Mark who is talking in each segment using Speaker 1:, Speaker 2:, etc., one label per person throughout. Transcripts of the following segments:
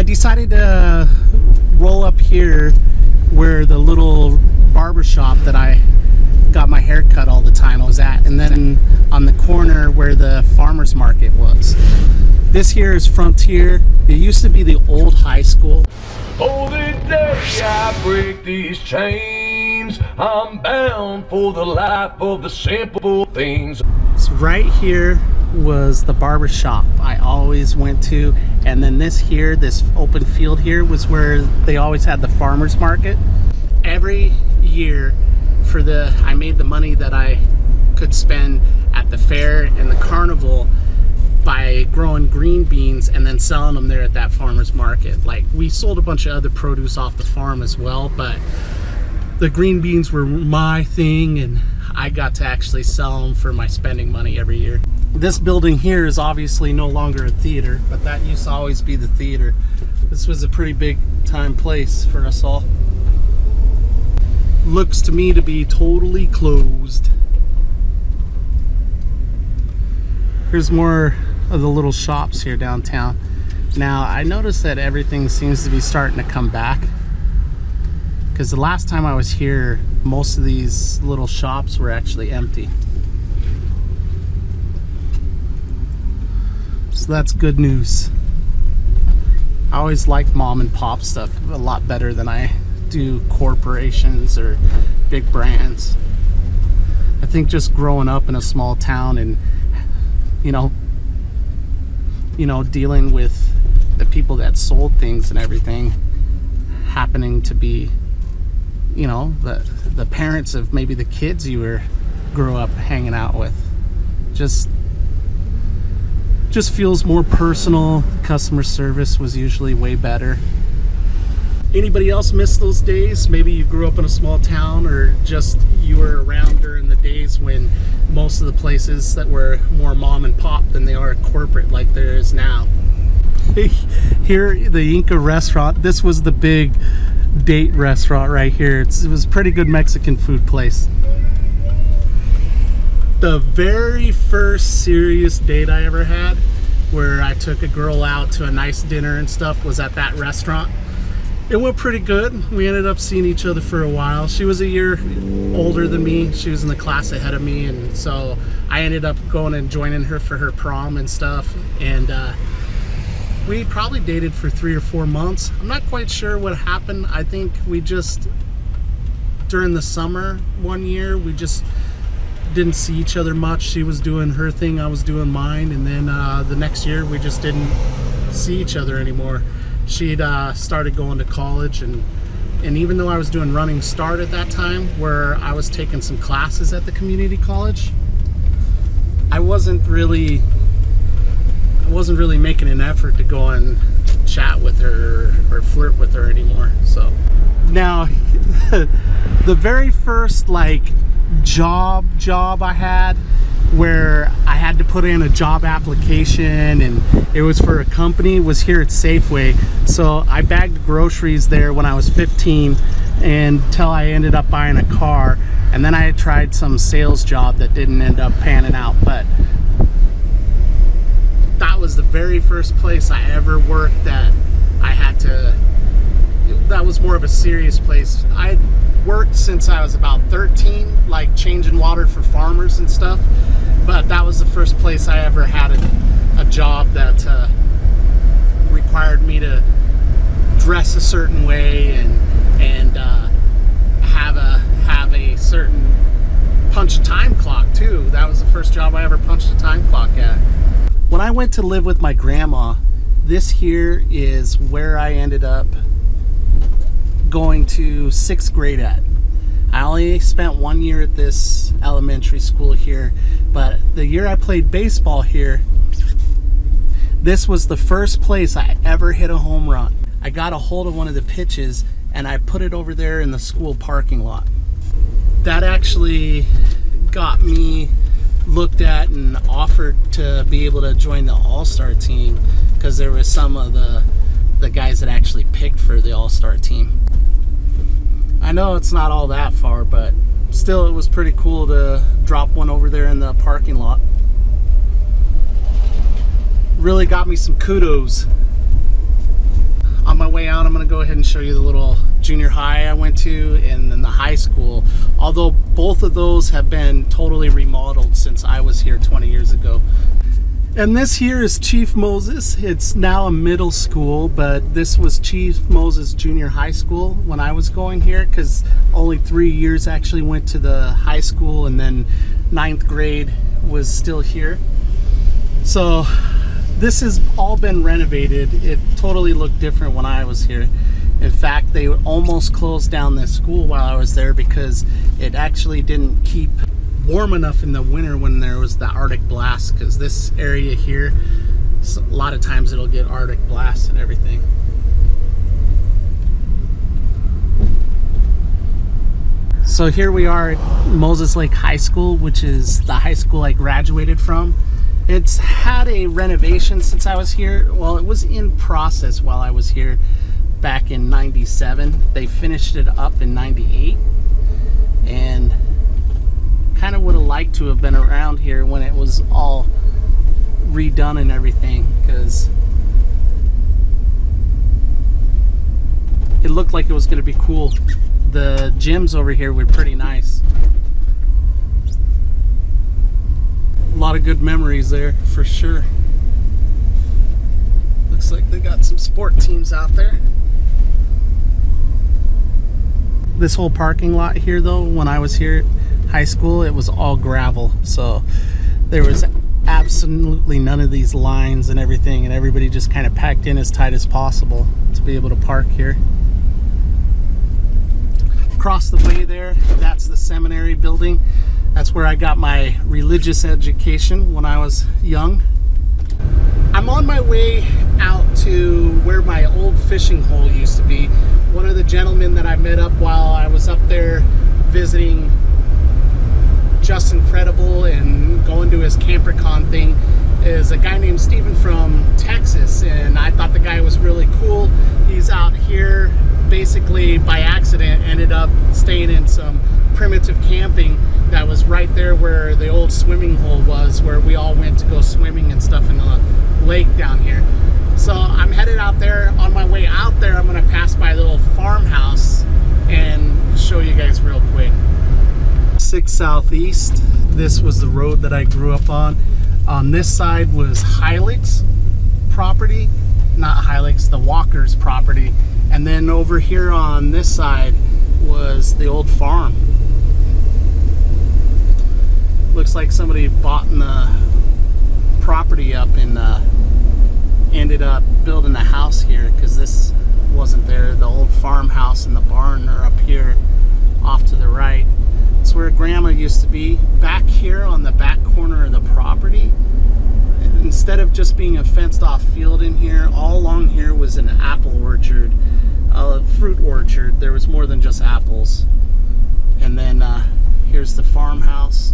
Speaker 1: decided to roll up here where the little barber shop that I got my hair cut all the time was at, and then on the corner where the farmers market was. This here is Frontier. It used to be the old high school.
Speaker 2: Oh, the day I break these chains, I'm bound for the life of the simple things.
Speaker 1: So right here was the barber shop I always went to, and then this here, this open field here, was where they always had the farmers market. Every year I made the money that I could spend at the fair and the carnival by growing green beans and then selling them there at that farmers market. Like, we sold a bunch of other produce off the farm as well, but the green beans were my thing, and I got to actually sell them for my spending money every year. This building here is obviously no longer a theater, but that used to always be the theater. This was a pretty big time place for us all. Looks to me to be totally closed. Here's more of the little shops here downtown. Now, I noticed that everything seems to be starting to come back, because the last time I was here, most of these little shops were actually empty. So that's good news. I always like mom and pop stuff a lot better than I do corporations or big brands. I think just growing up in a small town and you know dealing with the people that sold things and everything happening to be the parents of maybe the kids you grew up hanging out with, just feels more personal. Customer service was usually way better. Anybody else miss those days? Maybe you grew up in a small town, or just you were around during the days when most of the places that were more mom and pop than they are corporate like there is now. Here, the Inca restaurant, this was the big date restaurant right here. It was a pretty good Mexican food place. The very first serious date I ever had, where I took a girl out to a nice dinner and stuff, was at that restaurant. It went pretty good. We ended up seeing each other for a while. She was a year older than me. She was in the class ahead of me, and so I ended up going and joining her for her prom and stuff. And we probably dated for 3 or 4 months. I'm not quite sure what happened. I think we just, during the summer one year, we just didn't see each other much. She was doing her thing, I was doing mine, and then the next year we just didn't see each other anymore. She'd started going to college, and even though I was doing running start at that time, where I was taking some classes at the community college, I wasn't really making an effort to go and chat with her or flirt with her anymore. So now the very first job I had, where I had to put in a job application and it was for a company, was here at Safeway. So I bagged groceries there when I was 15 until I ended up buying a car, and then I had tried some sales job that didn't end up panning out. But that was the very first place I ever worked that was more of a serious place. I worked since I was about 13, like changing water for farmers and stuff, but that was the first place I ever had a job that required me to dress a certain way and have a certain punch a time clock too. That was the first job I ever punched a time clock at. When I went to live with my grandma, this here is where I ended up going to 6th grade at. I only spent 1 year at this elementary school here, but the year I played baseball here, this was the first place I ever hit a home run. I got a hold of one of the pitches and I put it over there in the school parking lot. That actually got me looked at and offered to be able to join the All-Star team, because there was some of the guys that actually picked for the All-Star team. I know it's not all that far, but still it was pretty cool to drop one over there in the parking lot. Really got me some kudos. to go ahead and show you the little junior high I went to and then the high school, although both of those have been totally remodeled since I was here 20 years ago. And this here is Chief Moses. It's now a middle school, but this was Chief Moses Junior High School when I was going here, because only 3 years actually went to the high school, and then 9th grade was still here. So this has all been renovated. It totally looked different when I was here. In fact, they almost closed down this school while I was there because it actually didn't keep warm enough in the winter when there was the Arctic blast, because this area here, a lot of times it'll get Arctic blasts and everything. So here we are at Moses Lake High School, which is the high school I graduated from. It's had a renovation since I was here. Well, it was in process while I was here back in '97. They finished it up in '98, and kind of would have liked to have been around here when it was all redone and everything, because it looked like it was going to be cool. The gyms over here were pretty nice. A lot of good memories there for sure. Looks like they got some sport teams out there. This whole parking lot here though, when I was here at high school, it was all gravel, so there was absolutely none of these lines and everything, and everybody just kind of packed in as tight as possible to be able to park here. Across the way there, that's the Seminary Building. That's where I got my religious education when I was young. I'm on my way out to where my old fishing hole used to be. One of the gentlemen that I met up while I was up there visiting Just Incredible and going to his CamperCon thing is a guy named Steven from Texas, and I thought the guy was really cool. He's out here basically by accident, ended up staying in some primitive camping that was right there where the old swimming hole was, where we all went to go swimming and stuff in the lake down here. So I'm headed out there. On my way out there, I'm going to pass by a little farmhouse and show you guys real quick. 6 Southeast, this was the road that I grew up on. On this side was Heilig's property, not Heilig's, the Walker's property. And then over here on this side was the old farm. Looks like somebody bought the property up and ended up building a house here, because this wasn't there. The old farmhouse and the barn are up here off to the right. It's where Grandma used to be. Back here on the back corner of the property, instead of just being a fenced off field in here, all along here was an apple orchard, a fruit orchard. There was more than just apples. And then here's the farmhouse.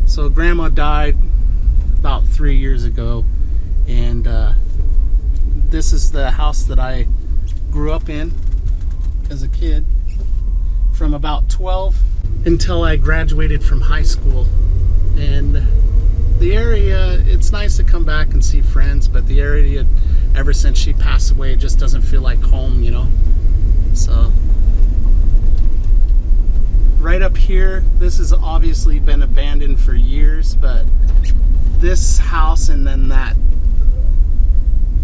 Speaker 1: So Grandma died about 3 years ago, and this is the house that I grew up in as a kid from about 12 until I graduated from high school. And the area, it's nice to come back and see friends, but the area, ever since she passed away, it just doesn't feel like home, you know. So right up here, this has obviously been abandoned for years, but this house and then that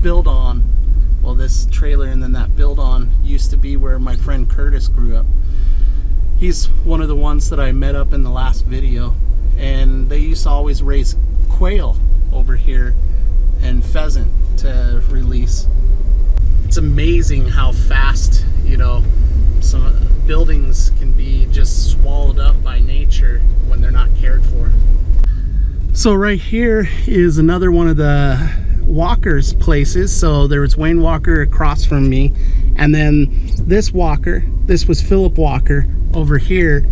Speaker 1: build on, well, this trailer and then that build on used to be where my friend Curtis grew up. He's one of the ones that I met up in the last video, and they used to always raise quail over here and pheasant to release. It's amazing how fast, you know, some buildings can be just swallowed up by nature when they're not cared for. So right here is another one of the Walker's places. So there was Wayne Walker across from me, and then this Walker, this was Philip Walker over here.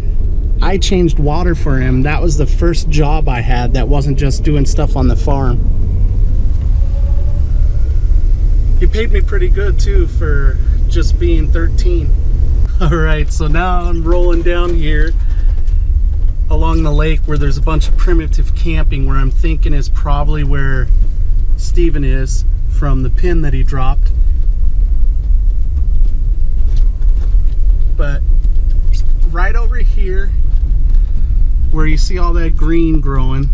Speaker 1: I changed water for him. That was the first job I had that wasn't just doing stuff on the farm. He paid me pretty good too for just being 13. Alright, so now I'm rolling down here along the lake where there's a bunch of primitive camping, where I'm thinking is probably where Steven is from the pin that he dropped. But right over here, where you see all that green growing,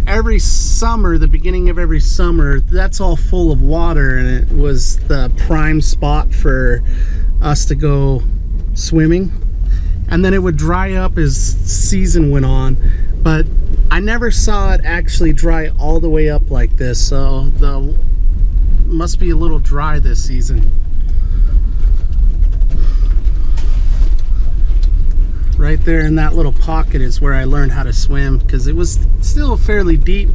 Speaker 1: every summer, the beginning of every summer, that's all full of water, and it was the prime spot for us to go swimming. And then it would dry up as season went on, but I never saw it actually dry all the way up like this, so the must be a little dry this season. Right there in that little pocket is where I learned how to swim, because it was still fairly deep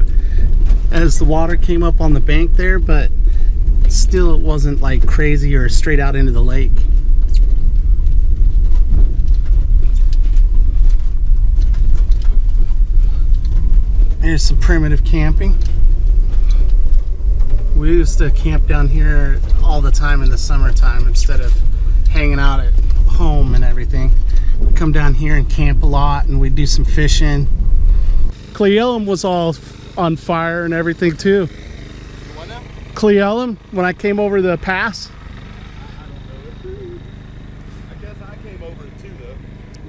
Speaker 1: as the water came up on the bank there, but still it wasn't like crazy or straight out into the lake. There's some primitive camping. We used to camp down here all the time in the summertime instead of hanging out at home and everything. We'd come down here and camp a lot, and we'd do some fishing. Cleellum was all on fire and everything too.
Speaker 3: What now?
Speaker 1: Cleellum, when I came over the pass.
Speaker 3: I don't know. I guess I came over it too though.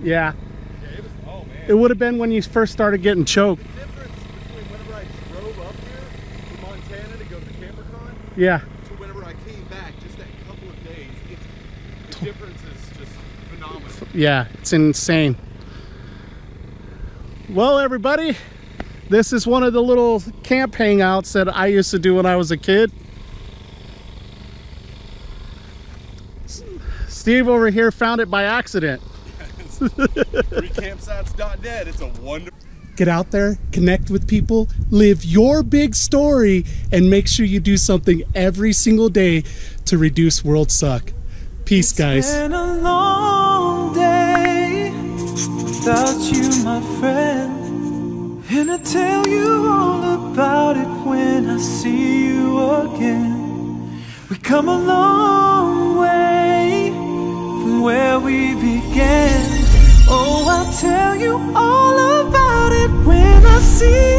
Speaker 1: Yeah.
Speaker 3: Yeah, it was, oh man.
Speaker 1: It would have been when you first started getting choked.
Speaker 3: The difference between whenever I drove up here to Montana to go to CamperCon
Speaker 1: Yeah.
Speaker 3: to whenever I came back, just that couple of days, the difference is just phenomenal.
Speaker 1: Yeah, it's insane. Well, everybody, this is one of the little camp hangouts that I used to do when I was a kid. Steve over here found it by accident.
Speaker 3: Freecampsites.net, it's a wonderful.
Speaker 1: Get out there, connect with people, live your big story, and make sure you do something every single day to reduce world suck. Peace, guys.
Speaker 4: It's been a long day without you, my friend. And I tell you all about it when I see you again. We come a long way from where we began. Oh, I'll tell you all about it when I see you.